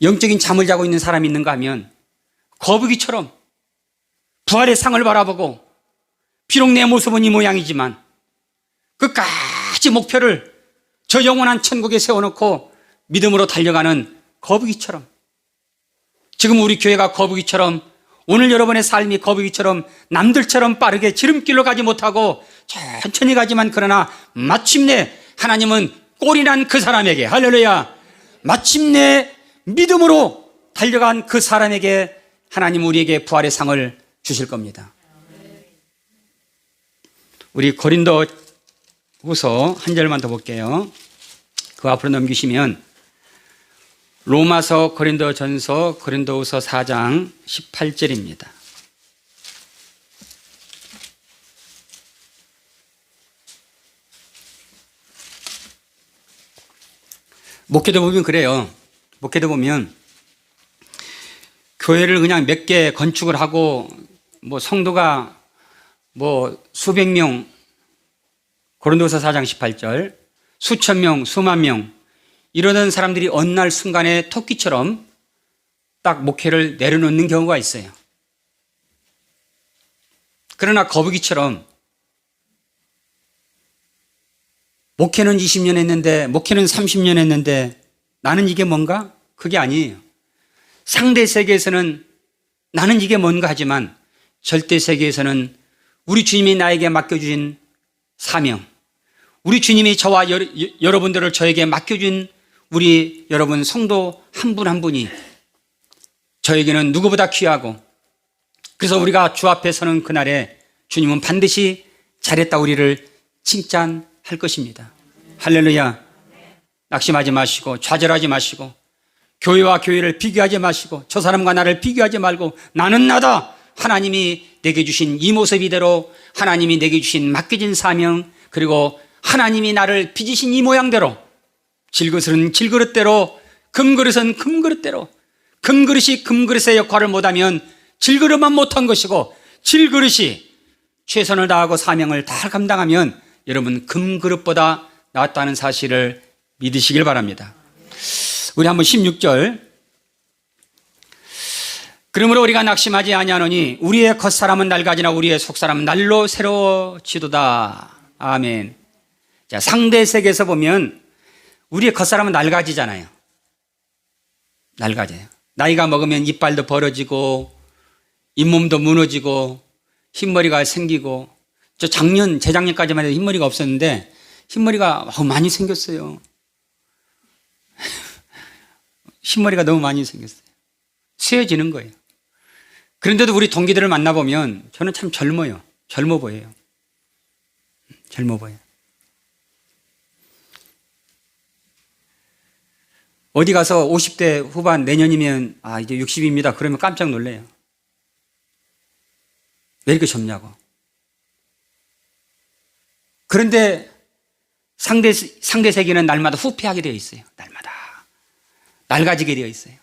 영적인 잠을 자고 있는 사람이 있는가 하면 거북이처럼 부활의 상을 바라보고 비록 내 모습은 이 모양이지만 끝까지 목표를 저 영원한 천국에 세워놓고 믿음으로 달려가는 거북이처럼, 지금 우리 교회가 거북이처럼, 오늘 여러분의 삶이 거북이처럼 남들처럼 빠르게 지름길로 가지 못하고 천천히 가지만 그러나 마침내 하나님은 꼴이 난 그 사람에게, 할렐루야, 마침내 믿음으로 달려간 그 사람에게 하나님 우리에게 부활의 상을 주실 겁니다. 우리 고린도후서 한 절만 더 볼게요. 그 앞으로 넘기시면 로마서, 고린도전서, 고린도후서 4장 18절입니다. 목회도 보면 그래요. 목회도 보면 교회를 그냥 몇 개 건축을 하고 성도가 수백 명, 고린도후서 4장 18절, 수천 명, 수만 명 이러던 사람들이 어느 날 순간에 토끼처럼 딱 목회를 내려놓는 경우가 있어요. 그러나 거북이처럼 목회는 20년 했는데, 목회는 30년 했는데 나는 이게 뭔가? 그게 아니에요. 상대 세계에서는 나는 이게 뭔가 하지만 절대 세계에서는 우리 주님이 나에게 맡겨주신 사명, 우리 주님이 저와 여러분들을 저에게 맡겨준 우리 여러분 성도 한 분 한 분이 저에게는 누구보다 귀하고, 그래서 우리가 주 앞에 서는 그날에 주님은 반드시 잘했다 우리를 칭찬할 것입니다. 할렐루야. 낙심하지 마시고 좌절하지 마시고 교회와 교회를 비교하지 마시고 저 사람과 나를 비교하지 말고 나는 나다. 하나님이 내게 주신 이 모습 이대로, 하나님이 내게 주신 맡겨진 사명, 그리고 하나님이 나를 빚으신 이 모양대로, 질그릇은 질그릇대로, 금그릇은 금그릇대로, 금그릇이 금그릇의 역할을 못하면 질그릇만 못한 것이고, 질그릇이 최선을 다하고 사명을 다 감당하면 여러분 금그릇보다 낫다는 사실을 믿으시길 바랍니다. 우리 한번 16절. 그러므로 우리가 낙심하지 아니하노니 우리의 겉사람은 낡아지나 우리의 속사람은 날로 새로워지도다. 아멘. 자, 상대색에서 보면 우리의 겉사람은 낡아지잖아요. 낡아져요. 나이가 먹으면 이빨도 벌어지고 잇몸도 무너지고 흰머리가 생기고, 저 재작년까지만 해도 흰머리가 없었는데 흰머리가 많이 생겼어요. 흰머리가 너무 많이 생겼어요. 쇠해지는 거예요. 그런데도 우리 동기들을 만나보면 저는 참 젊어요. 젊어 보여요. 젊어 보여요. 어디 가서 50대 후반 내년이면 이제 60입니다. 그러면 깜짝 놀래요. 왜 이렇게 젊냐고. 그런데 상대 세계는 날마다 후퇴하게 되어 있어요. 날마다. 낡아지게 되어 있어요.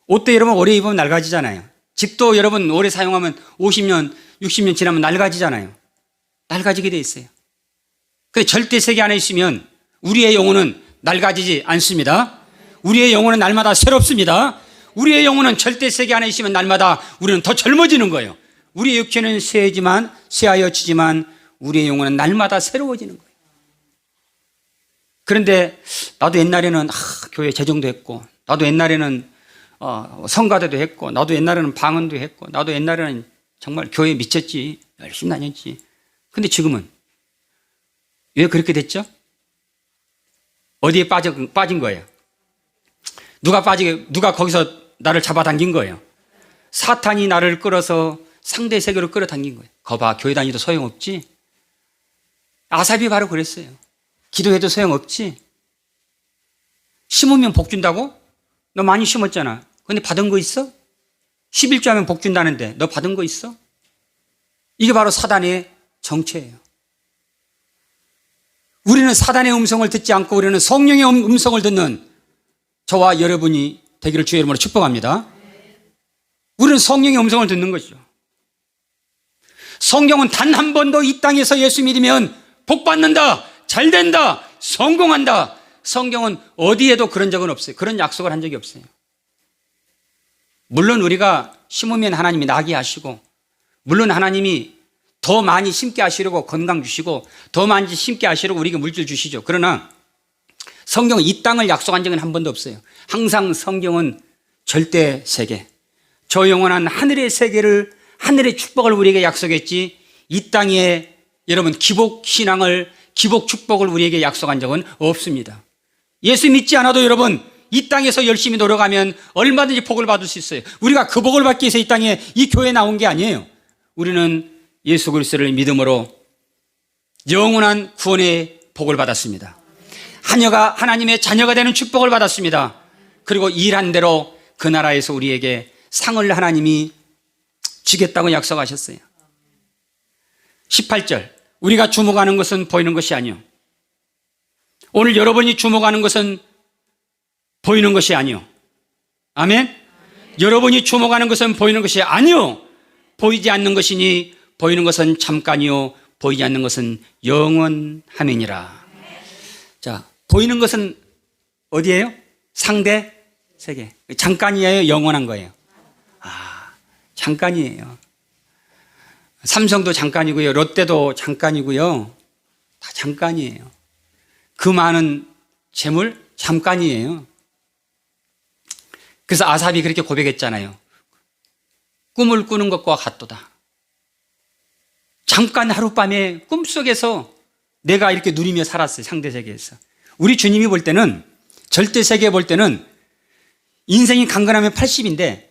옷도 여러분 오래 입으면 낡아지잖아요. 집도 여러분 오래 사용하면 50년, 60년 지나면 낡아지잖아요. 낡아지게 되어 있어요. 그런데 절대 세계 안에 있으면 우리의 영혼은 낡아지지 않습니다. 우리의 영혼은 날마다 새롭습니다. 우리의 영혼은 절대 세계 안에 있으면 날마다 우리는 더 젊어지는 거예요. 우리의 육체는 쇠하여지지만 우리의 영혼은 날마다 새로워지는 거예요. 그런데 나도 옛날에는 교회 재정도 했고, 나도 옛날에는 성가대도 했고, 나도 옛날에는 방언도 했고, 나도 옛날에는 정말 교회에 미쳤지, 열심히 다녔지. 근데 지금은 왜 그렇게 됐죠? 어디에 빠진 거예요? 누가 거기서 나를 잡아당긴 거예요? 사탄이 나를 끌어서 상대 세계로 끌어당긴 거예요. 거봐, 교회 다니도 소용없지? 아삽이 바로 그랬어요. 기도해도 소용없지? 심으면 복 준다고? 너 많이 심었잖아. 근데 받은 거 있어? 11조 하면 복 준다는데 너 받은 거 있어? 이게 바로 사단의 정체예요. 우리는 사단의 음성을 듣지 않고 우리는 성령의 음성을 듣는 저와 여러분이 되기를 주의 이름으로 축복합니다. 우리는 성령의 음성을 듣는 거죠. 성경은 단 한 번도 이 땅에서 예수 믿으면 복 받는다, 잘 된다, 성공한다. 성경은 어디에도 그런 적은 없어요. 그런 약속을 한 적이 없어요. 물론 우리가 심으면 하나님이 나게 하시고, 물론 하나님이 더 많이 심게 하시려고 건강 주시고 더 많이 심게 하시려고 우리에게 물질 주시죠. 그러나 성경은 이 땅을 약속한 적은 한 번도 없어요. 항상 성경은 절대 세계, 저 영원한 하늘의 세계를, 하늘의 축복을 우리에게 약속했지, 이 땅에 여러분 기복 신앙을, 기복 축복을 우리에게 약속한 적은 없습니다. 예수 믿지 않아도 여러분 이 땅에서 열심히 노력하면 얼마든지 복을 받을 수 있어요. 우리가 그 복을 받기 위해서 이 땅에, 이 교회에 나온 게 아니에요. 우리는 예수 그리스도를 믿음으로 영원한 구원의 복을 받았습니다. 하나님의 자녀가 되는 축복을 받았습니다. 그리고 일한 대로 그 나라에서 우리에게 상을 하나님이 주겠다고 약속하셨어요. 18절. 우리가 주목하는 것은 보이는 것이 아니요. 오늘 여러분이 주목하는 것은 보이는 것이 아니요. 아멘? 여러분이 주목하는 것은 보이는 것이 아니요. 보이지 않는 것이니 보이는 것은 잠깐이요. 보이지 않는 것은 영원함이니라. 자, 보이는 것은 어디예요? 상대 세계. 잠깐이에요? 영원한 거예요? 잠깐이에요. 삼성도 잠깐이고요. 롯데도 잠깐이고요. 다 잠깐이에요. 그 많은 재물 잠깐이에요. 그래서 아삽이 그렇게 고백했잖아요. 꿈을 꾸는 것과 같도다. 잠깐 하룻밤에 꿈속에서 내가 이렇게 누리며 살았어요. 상대 세계에서. 우리 주님이 볼 때는, 절대 세계에 볼 때는 인생이 강건하면 80인데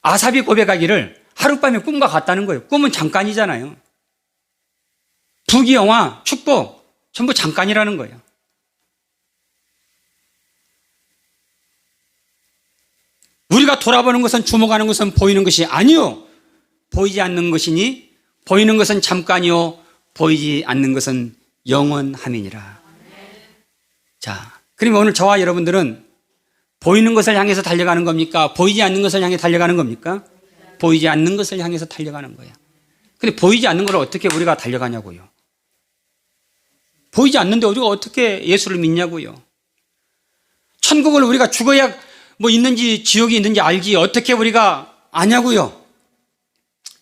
아삽이 고백하기를 하룻밤에 꿈과 같다는 거예요. 꿈은 잠깐이잖아요. 부귀영화, 축복 전부 잠깐이라는 거예요. 우리가 돌아보는 것은, 주목하는 것은 보이는 것이 아니요 보이지 않는 것이니, 보이는 것은 잠깐이요 보이지 않는 것은 영원함이니라. 자, 그러면 오늘 저와 여러분들은 보이는 것을 향해서 달려가는 겁니까? 보이지 않는 것을 향해 달려가는 겁니까? 보이지 않는 것을 향해서 달려가는 거예요. 근데 보이지 않는 걸 어떻게 우리가 달려가냐고요. 보이지 않는데 우리가 어떻게 예수를 믿냐고요. 천국을 우리가 죽어야 뭐 있는지, 지옥이 있는지 알지 어떻게 우리가 아냐고요.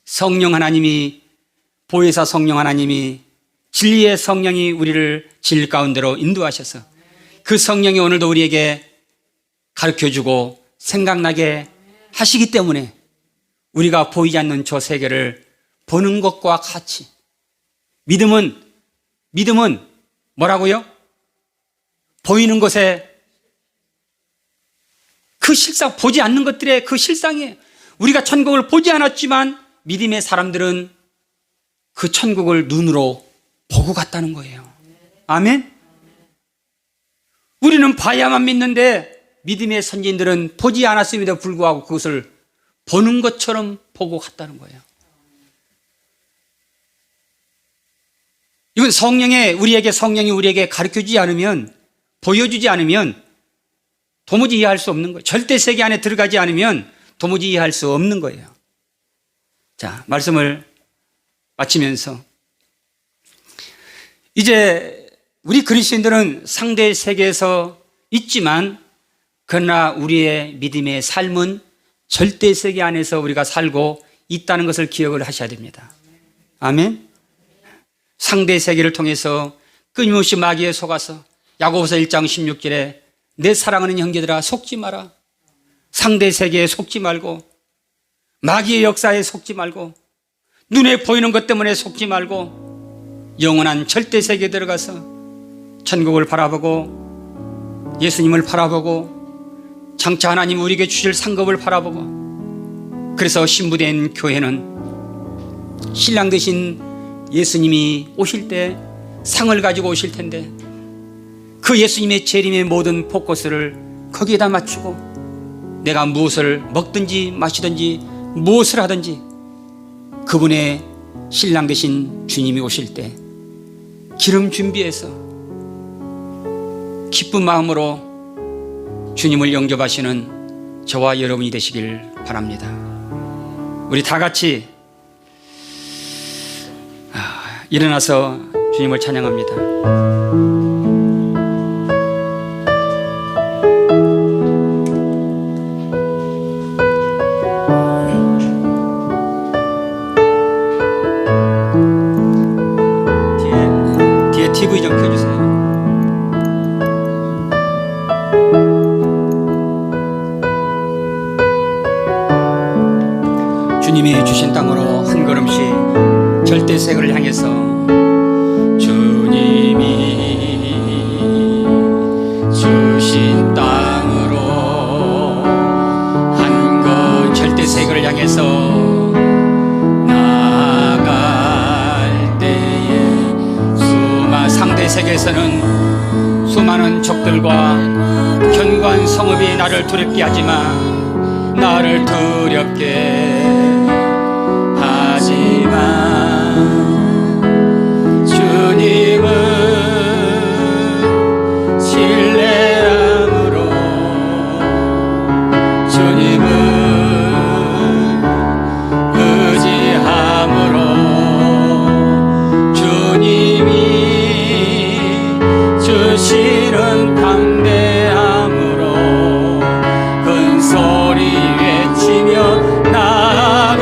성령 하나님이, 보혜사 성령 하나님이, 진리의 성령이 우리를 질 가운데로 인도하셔서 그 성령이 오늘도 우리에게 가르쳐주고 생각나게 하시기 때문에 우리가 보이지 않는 저 세계를 보는 것과 같이, 믿음은 뭐라고요? 보이는 것에 그 실상, 보지 않는 것들의 그 실상이에요. 우리가 천국을 보지 않았지만 믿음의 사람들은 그 천국을 눈으로 보고 갔다는 거예요. 아멘? 우리는 봐야만 믿는데 믿음의 선진들은 보지 않았음에도 불구하고 그것을 보는 것처럼 보고 갔다는 거예요. 이건 성령이 우리에게 가르쳐주지 않으면, 보여주지 않으면 도무지 이해할 수 없는 거예요. 절대 세계 안에 들어가지 않으면 도무지 이해할 수 없는 거예요. 자, 말씀을 마치면서 이제 우리 그리스도인들은 상대 세계에서 있지만, 그러나 우리의 믿음의 삶은 절대 세계 안에서 우리가 살고 있다는 것을 기억을 하셔야 됩니다. 아멘. 상대 세계를 통해서 끊임없이 마귀에 속아서, 야고보서 1장 16절에 내 사랑하는 형제들아 속지 마라. 상대 세계에 속지 말고, 마귀의 역사에 속지 말고, 눈에 보이는 것 때문에 속지 말고, 영원한 절대 세계에 들어가서 천국을 바라보고 예수님을 바라보고 장차 하나님 우리에게 주실 상급을 바라보고, 그래서 신부된 교회는 신랑 되신 예수님이 오실 때 상을 가지고 오실 텐데 그 예수님의 재림의 모든 포커스를 거기에다 맞추고 내가 무엇을 먹든지 마시든지 무엇을 하든지 그분의 신랑 되신 주님이 오실 때 기름 준비해서 기쁜 마음으로 주님을 영접하시는 저와 여러분이 되시길 바랍니다. 우리 다 같이 일어나서 주님을 찬양합니다. TV 좀 켜주세요. 주님이 주신 땅으로 한 걸음씩 절대 세계를 향해서, 주님이 주신 땅으로 한 걸 절대 세계를 향해서 상대 세계에서는 수많은 적들과 견고한 성읍이 나를 두렵게 하지만, 나를 두렵게 하지만 주님은 신뢰함으로, 주님은 의지함으로, 주님이 주시는 담대함으로 큰 소리 외치며 나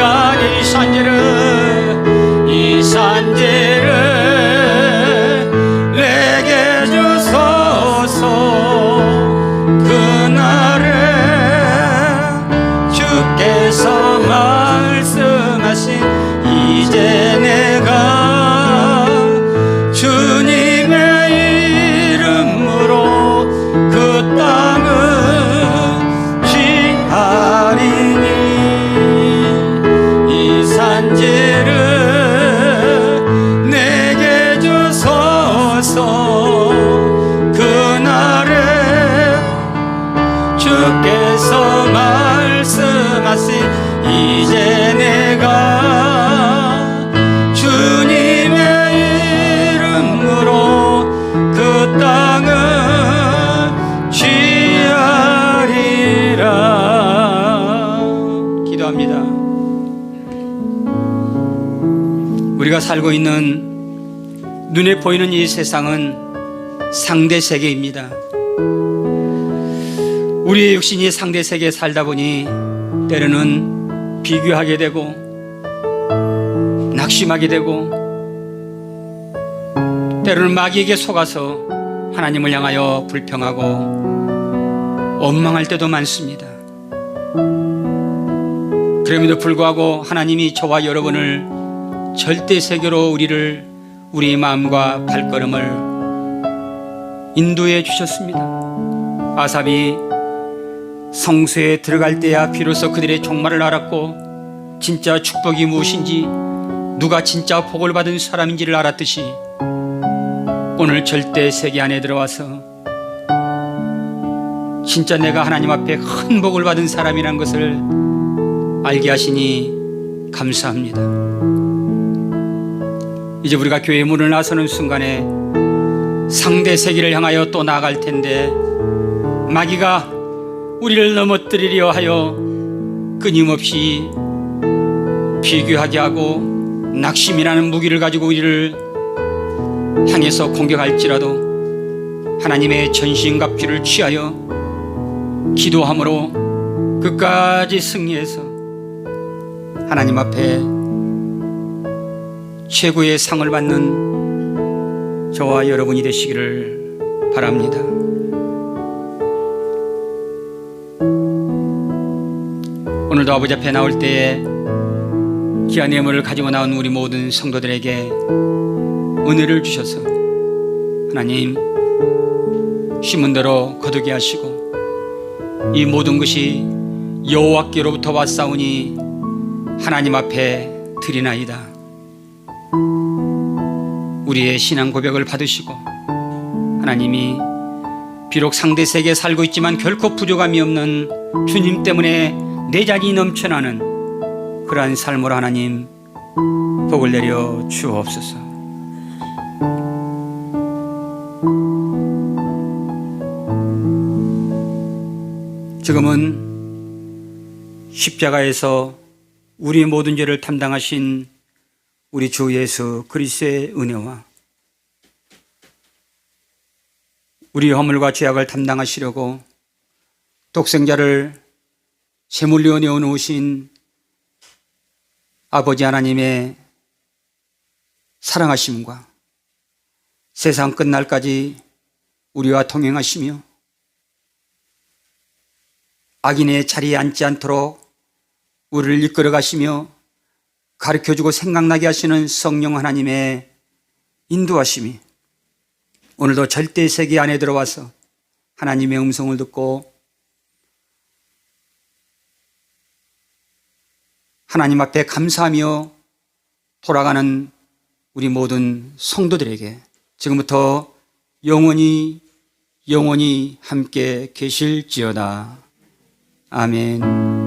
이제 내가 주님의 이름으로 그 땅을 취하리라. 기도합니다. 우리가 살고 있는 눈에 보이는 이 세상은 상대 세계입니다. 우리의 육신이 상대 세계에 살다 보니 때로는 비교하게 되고 낙심하게 되고 때로는 마귀에게 속아서 하나님을 향하여 불평하고 원망할 때도 많습니다. 그럼에도 불구하고 하나님이 저와 여러분을 절대 세계로 우리의 마음과 발걸음을 인도해 주셨습니다. 아삽이 성소에 들어갈 때야 비로소 그들의 종말을 알았고 진짜 축복이 무엇인지 누가 진짜 복을 받은 사람인지를 알았듯이 오늘 절대 세계 안에 들어와서 진짜 내가 하나님 앞에 큰 복을 받은 사람이라는 것을 알게 하시니 감사합니다. 이제 우리가 교회 문을 나서는 순간에 상대 세계를 향하여 또 나아갈 텐데 마귀가 우리를 넘어뜨리려 하여 끊임없이 비교하게 하고 낙심이라는 무기를 가지고 우리를 향해서 공격할지라도 하나님의 전신갑주를 취하여 기도함으로 끝까지 승리해서 하나님 앞에 최고의 상을 받는 저와 여러분이 되시기를 바랍니다. 오늘도 아버지 앞에 나올 때에 귀한 예물을 가지고 나온 우리 모든 성도들에게 은혜를 주셔서 하나님 심은 대로 거두게 하시고 이 모든 것이 여호와께로부터 왔사오니 하나님 앞에 드리나이다. 우리의 신앙 고백을 받으시고 하나님이 비록 상대 세계에 살고 있지만 결코 부족함이 없는 주님 때문에 내장이 넘쳐나는 그러한 삶으로 하나님 복을 내려 주옵소서. 지금은 십자가에서 우리의 모든 죄를 담당하신 우리 주 예수 그리스도의 은혜와 우리 허물과 죄악을 담당하시려고 독생자를 제물로 내어놓으신 아버지 하나님의 사랑하심과 세상 끝날까지 우리와 동행하시며 악인의 자리에 앉지 않도록 우리를 이끌어 가시며 가르쳐주고 생각나게 하시는 성령 하나님의 인도하심이 오늘도 절대 세계 안에 들어와서 하나님의 음성을 듣고 하나님 앞에 감사하며 돌아가는 우리 모든 성도들에게 지금부터 영원히 함께 계실지어다. 아멘.